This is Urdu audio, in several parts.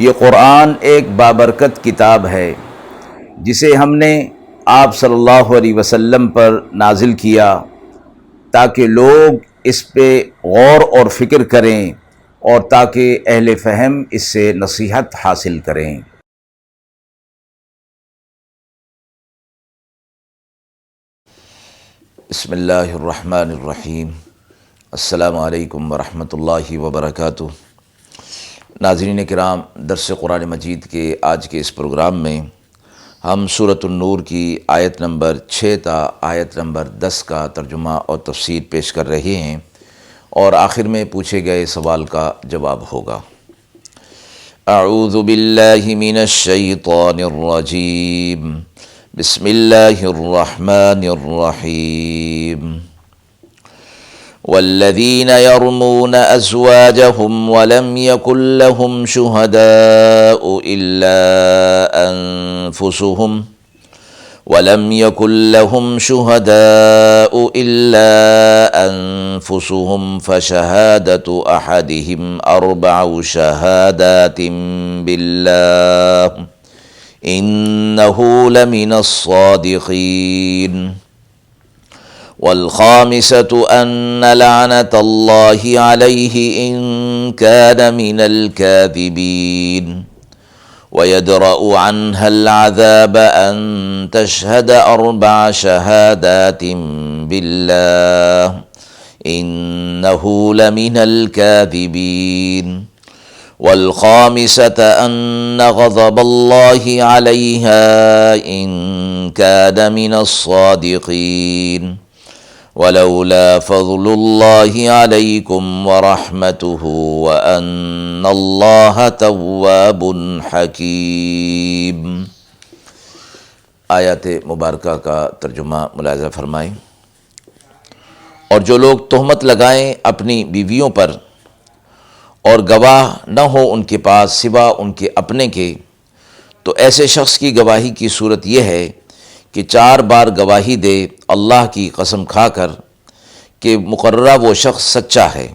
یہ قرآن ایک بابرکت کتاب ہے جسے ہم نے آپ صلی اللہ علیہ وسلم پر نازل کیا تاکہ لوگ اس پہ غور اور فکر کریں اور تاکہ اہل فہم اس سے نصیحت حاصل کریں۔ بسم اللہ الرحمن الرحیم۔ السلام علیکم ورحمۃ اللہ وبرکاتہ۔ ناظرین کرام، درس قرآن مجید کے آج کے اس پروگرام میں ہم سورۃ النور کی آیت نمبر 6 تا آیت نمبر 10 کا ترجمہ اور تفسیر پیش کر رہے ہیں، اور آخر میں پوچھے گئے سوال کا جواب ہوگا۔ اعوذ باللہ من الشیطان الرجیم، بسم اللہ الرحمن الرحیم۔ والذین یرمون ازواجهم ولم یکن لهم شہداء الا انفسهم فشہادة احدهم اربع شہادات باللہ انہ لمن الصادقین۔ والخامسة أن لعنة الله عليه إن كان من الكاذبين ويدرأ عنها العذاب أن تشهد أربع شهادات بالله إنه لمن الكاذبين۔ والخامسة أن غضب الله عليها إن كان من الصادقين ولولا فضل الله عليكم ورحمته وأن الله تواب حكيم۔ آیات مبارکہ کا ترجمہ ملاحظہ فرمائیں۔ اور جو لوگ تہمت لگائیں اپنی بیویوں پر اور گواہ نہ ہو ان کے پاس سوا ان کے اپنے کے، تو ایسے شخص کی گواہی کی صورت یہ ہے کہ 4 بار گواہی دے اللہ کی قسم کھا کر کہ مقررہ وہ شخص سچا ہے،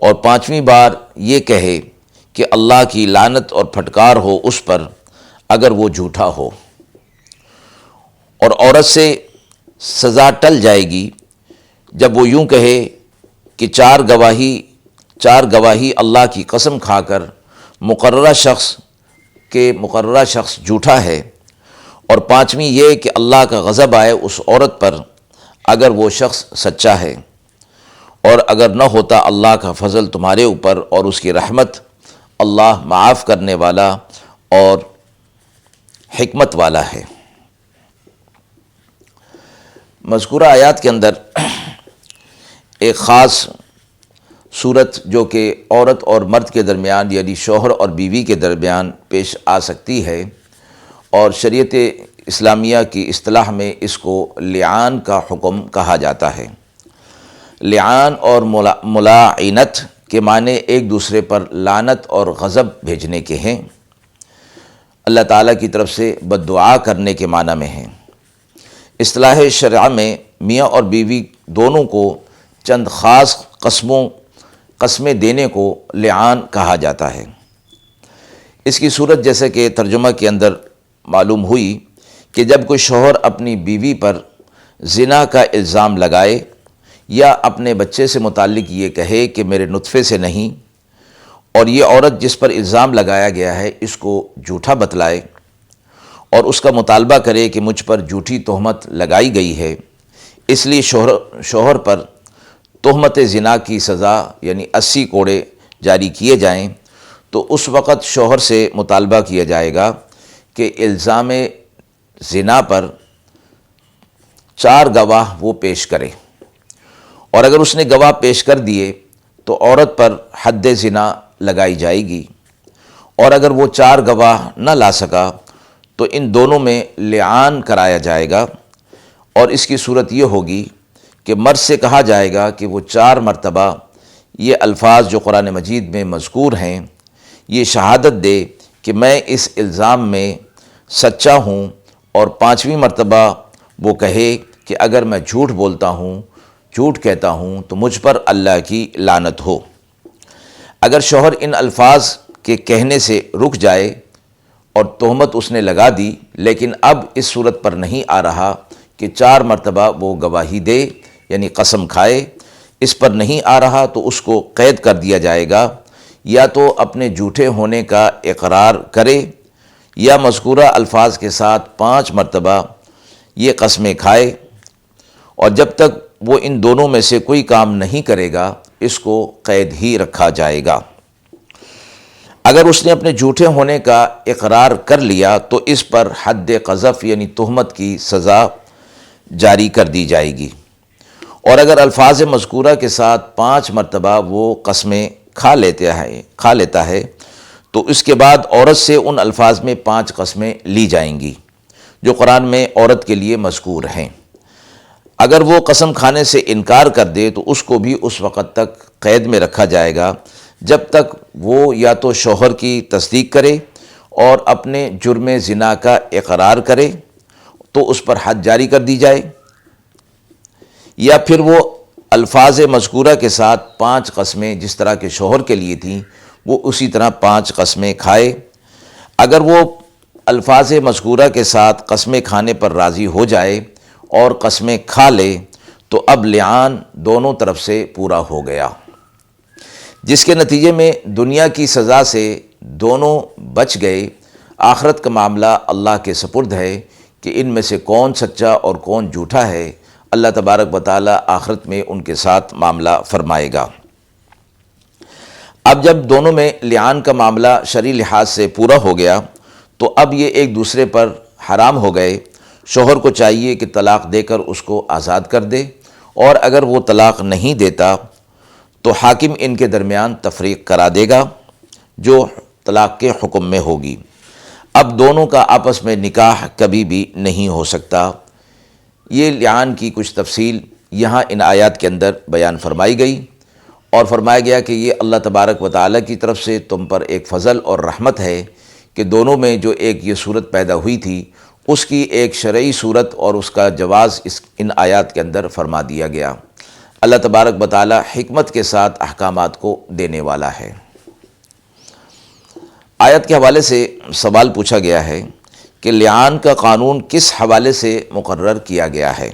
اور 5ویں بار یہ کہے کہ اللہ کی لعنت اور پھٹکار ہو اس پر اگر وہ جھوٹا ہو۔ اور عورت سے سزا ٹل جائے گی جب وہ یوں کہے کہ چار گواہی اللہ کی قسم کھا کر مقررہ شخص جھوٹا ہے، اور 5ویں یہ کہ اللہ کا غضب آئے اس عورت پر اگر وہ شخص سچا ہے، اور اگر نہ ہوتا اللہ کا فضل تمہارے اوپر اور اس کی رحمت، اللہ معاف کرنے والا اور حکمت والا ہے۔ مذکورہ آیات کے اندر ایک خاص صورت جو کہ عورت اور مرد کے درمیان یعنی شوہر اور بیوی کے درمیان پیش آ سکتی ہے، اور شریعت اسلامیہ کی اصطلاح میں اس کو لعان کا حکم کہا جاتا ہے۔ لعان اور ملاعنت کے معنی ایک دوسرے پر لعنت اور غضب بھیجنے کے ہیں، اللہ تعالیٰ کی طرف سے بد دعا کرنے کے معنی میں ہیں۔ اصطلاح شرع میں میاں اور بیوی دونوں کو چند خاص قسمیں دینے کو لعان کہا جاتا ہے۔ اس کی صورت جیسے کہ ترجمہ کے اندر معلوم ہوئی کہ جب کوئی شوہر اپنی بیوی پر زنا کا الزام لگائے یا اپنے بچے سے متعلق یہ کہے کہ میرے نطفے سے نہیں، اور یہ عورت جس پر الزام لگایا گیا ہے اس کو جھوٹا بتلائے اور اس کا مطالبہ کرے کہ مجھ پر جھوٹی تہمت لگائی گئی ہے، اس لیے شوہر پر تہمت زنا کی سزا یعنی 80 کوڑے جاری کیے جائیں، تو اس وقت شوہر سے مطالبہ کیا جائے گا کہ الزام زنا پر 4 گواہ وہ پیش کرے، اور اگر اس نے گواہ پیش کر دیے تو عورت پر حد زنا لگائی جائے گی، اور اگر وہ 4 گواہ نہ لا سکا تو ان دونوں میں لعان کرایا جائے گا، اور اس کی صورت یہ ہوگی کہ مرد سے کہا جائے گا کہ وہ 4 مرتبہ یہ الفاظ جو قرآن مجید میں مذکور ہیں یہ شہادت دے کہ میں اس الزام میں سچا ہوں، اور 5ویں مرتبہ وہ کہے کہ اگر میں جھوٹ بولتا ہوں، جھوٹ کہتا ہوں تو مجھ پر اللہ کی لعنت ہو۔ اگر شوہر ان الفاظ کہ کہنے سے رک جائے اور تہمت اس نے لگا دی، لیکن اب اس صورت پر نہیں آ رہا کہ 4 مرتبہ وہ گواہی دے یعنی قسم کھائے، اس پر نہیں آ رہا، تو اس کو قید کر دیا جائے گا، یا تو اپنے جھوٹے ہونے کا اقرار کرے یا مذکورہ الفاظ کے ساتھ 5 مرتبہ یہ قسمیں کھائے، اور جب تک وہ ان دونوں میں سے کوئی کام نہیں کرے گا اس کو قید ہی رکھا جائے گا۔ اگر اس نے اپنے جھوٹے ہونے کا اقرار کر لیا تو اس پر حد قذف یعنی تہمت کی سزا جاری کر دی جائے گی، اور اگر الفاظ مذکورہ کے ساتھ 5 مرتبہ وہ قسمیں کھا لیتا ہے تو اس کے بعد عورت سے ان الفاظ میں 5 قسمیں لی جائیں گی جو قرآن میں عورت کے لیے مذکور ہیں۔ اگر وہ قسم کھانے سے انکار کر دے تو اس کو بھی اس وقت تک قید میں رکھا جائے گا جب تک وہ یا تو شوہر کی تصدیق کرے اور اپنے جرم زنا کا اقرار کرے تو اس پر حد جاری کر دی جائے، یا پھر وہ الفاظ مذکورہ کے ساتھ 5 قسمیں جس طرح کے شوہر کے لیے تھیں وہ اسی طرح 5 قسمیں کھائے۔ اگر وہ الفاظ مذکورہ کے ساتھ قسمیں کھانے پر راضی ہو جائے اور قسمیں کھا لے تو اب لعان دونوں طرف سے پورا ہو گیا، جس کے نتیجے میں دنیا کی سزا سے دونوں بچ گئے۔ آخرت کا معاملہ اللہ کے سپرد ہے کہ ان میں سے کون سچا اور کون جھوٹا ہے، اللہ تبارک و تعالی آخرت میں ان کے ساتھ معاملہ فرمائے گا۔ اب جب دونوں میں لعان کا معاملہ شرعی لحاظ سے پورا ہو گیا تو اب یہ ایک دوسرے پر حرام ہو گئے۔ شوہر کو چاہیے کہ طلاق دے کر اس کو آزاد کر دے، اور اگر وہ طلاق نہیں دیتا تو حاکم ان کے درمیان تفریق کرا دے گا جو طلاق کے حکم میں ہوگی۔ اب دونوں کا آپس میں نکاح کبھی بھی نہیں ہو سکتا۔ یہ لعان کی کچھ تفصیل یہاں ان آیات کے اندر بیان فرمائی گئی، اور فرمایا گیا کہ یہ اللہ تبارک و تعالیٰ کی طرف سے تم پر ایک فضل اور رحمت ہے کہ دونوں میں جو ایک یہ صورت پیدا ہوئی تھی اس کی ایک شرعی صورت اور اس کا جواز ان آیات کے اندر فرما دیا گیا۔ اللہ تبارک و تعالیٰ حکمت کے ساتھ احکامات کو دینے والا ہے۔ آیت کے حوالے سے سوال پوچھا گیا ہے کہ لعان کا قانون کس حوالے سے مقرر کیا گیا ہے؟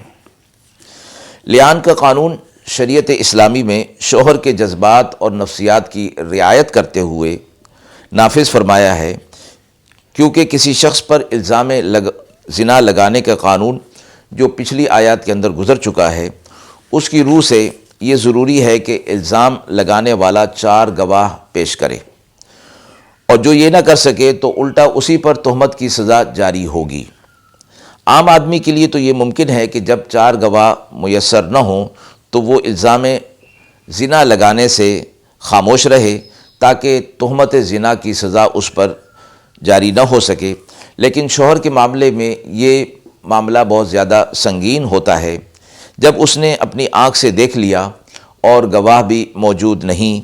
لعان کا قانون شریعت اسلامی میں شوہر کے جذبات اور نفسیات کی رعایت کرتے ہوئے نافذ فرمایا ہے، کیونکہ کسی شخص پر الزام زنا لگانے کا قانون جو پچھلی آیات کے اندر گزر چکا ہے، اس کی روح سے یہ ضروری ہے کہ الزام لگانے والا 4 گواہ پیش کرے، اور جو یہ نہ کر سکے تو الٹا اسی پر تہمت کی سزا جاری ہوگی۔ عام آدمی کے لیے تو یہ ممکن ہے کہ جب 4 گواہ میسر نہ ہوں تو وہ الزام زنا لگانے سے خاموش رہے تاکہ تہمت زنا کی سزا اس پر جاری نہ ہو سکے، لیکن شوہر کے معاملے میں یہ معاملہ بہت زیادہ سنگین ہوتا ہے۔ جب اس نے اپنی آنکھ سے دیکھ لیا اور گواہ بھی موجود نہیں،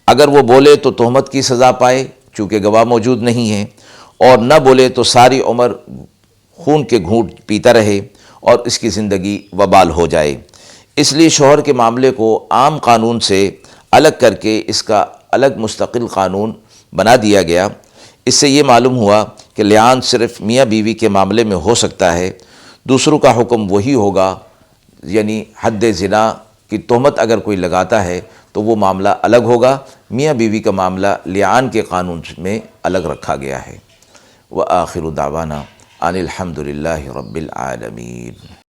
اگر وہ بولے تو تہمت کی سزا پائے چونکہ گواہ موجود نہیں ہے، اور نہ بولے تو ساری عمر خون کے گھونٹ پیتا رہے اور اس کی زندگی وبال ہو جائے۔ اس لیے شوہر کے معاملے کو عام قانون سے الگ کر کے اس کا الگ مستقل قانون بنا دیا گیا۔ اس سے یہ معلوم ہوا کہ لعان صرف میاں بیوی کے معاملے میں ہو سکتا ہے، دوسروں کا حکم وہی ہوگا، یعنی حد زنا کی تہمت اگر کوئی لگاتا ہے تو وہ معاملہ الگ ہوگا، میاں بیوی کا معاملہ لعان کے قانون میں الگ رکھا گیا ہے۔ وآخر دعوانا ان الحمد للہ رب العالمین۔